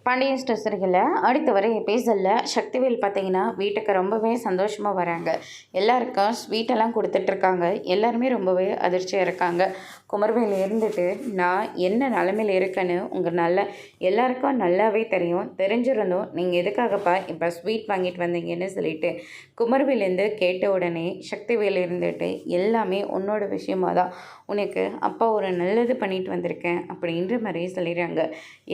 பாண்டியன் ஸ்டோர்ஸர்களில் அடுத்த வர எபிசோடில் சக்திவேல் பார்த்தீங்கன்னா வீட்டுக்கு ரொம்பவே சந்தோஷமாக வராங்க. எல்லாருக்கும் ஸ்வீட்டெல்லாம் கொடுத்துட்ருக்காங்க. எல்லாருமே ரொம்பவே அதிர்ச்சியாக இருக்காங்க. குமரவேல் இருந்துட்டு நான் என்ன நிலமையில் இருக்கேன்னு எல்லாருக்கும் நல்லாவே தெரியும். தெரிஞ்சிருந்தோம் நீங்கள் எதுக்காகப்பா இப்போ ஸ்வீட் வாங்கிட்டு வந்தீங்கன்னு சொல்லிட்டு குமரவேலேருந்து கேட்ட உடனே சக்திவேல் இருந்துட்டு எல்லாமே உன்னோட விஷயமாக தான், உனக்கு அப்பா ஒரு நல்லது பண்ணிட்டு வந்திருக்கேன் அப்படின்ற மாதிரி சொல்லிடுறாங்க.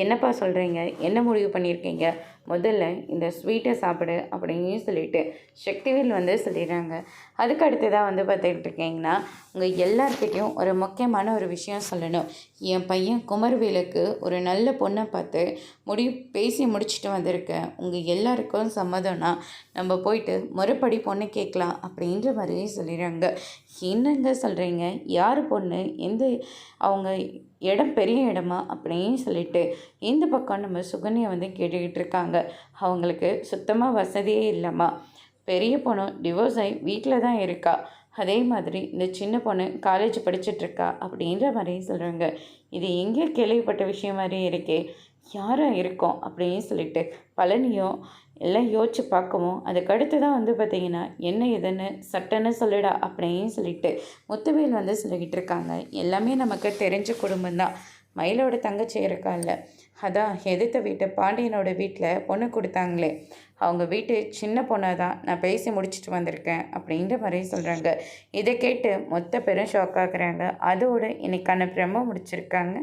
என்னப்பா சொல்கிறீங்க, என்ன முடிவு பண்ணியிருக்கீங்க, முதல்ல இந்த ஸ்வீட்டை சாப்பிடு அப்படின்னு சொல்லிட்டு சக்திவேல் சொல்லிடுறாங்க. அதுக்கு அடுத்ததாக பார்த்துக்கிட்டு இருக்கீங்கன்னா உங்கள் எல்லார்கிட்டையும் ஒரு முக்கியமான ஒரு விஷயம் சொல்லணும். என் பையன் குமரவேலுக்கு ஒரு நல்ல பொண்ணை பார்த்து பேசி முடிச்சுட்டு வந்திருக்கேன். உங்கள் எல்லாருக்கும் சம்மதம்னா நம்ம போயிட்டு முறைப்படி பொண்ணு கேட்கலாம் அப்படின்ற மாதிரியே சொல்லிடுறாங்க. என்னங்க சொல்கிறீங்க, யார் பொண்ணு, அவங்க இடம் பெரிய இடமா அப்படின்னு சொல்லிட்டு இந்த பக்கம் நம்ம சுகன்யா கேட்டுக்கிட்டு இருக்காங்க. அவங்களுக்கு சுத்தமாக வசதியே இல்லைம்மா. பெரிய பொண்ணு டிவோர்ஸ் ஆகி வீட்டில் தான் இருக்கா. அதே மாதிரி இந்த சின்ன பொண்ணு காலேஜ் படிச்சுட்ருக்கா அப்படின்ற மாதிரி சொல்கிறாங்க. இது எங்கே கேள்விப்பட்ட விஷயம் மாதிரி இருக்கே, யாராக இருக்கும் அப்படின்னு சொல்லிட்டு பழனியும் எல்லாம் யோசிச்சு பார்க்கவும், அதுக்கடுத்து தான் பார்த்திங்கன்னா என்ன எதுன்னு சட்டன்னு சொல்லிடா அப்படின்னு சொல்லிட்டு முத்துவேல் சொல்லிக்கிட்டு இருக்காங்க. எல்லாமே நமக்கு தெரிஞ்ச குடும்பம்தான். மயிலோட தங்கச்சி இருக்கால, அதான் எதிர்த்த வீட்டு பாண்டியனோட வீட்டில் பொண்ணு கொடுத்தாங்களே, அவங்க வீட்டு சின்ன பொண்ணை தான் நான் பேசி முடிச்சுட்டு வந்திருக்கேன் அப்படின்ற மாதிரி சொல்கிறாங்க. இதை கேட்டு மொத்த பேரும் ஷாக் ஆகுறாங்க. அதோடு இன்னைக்கான பிரம்ம முடிச்சிருக்காங்க.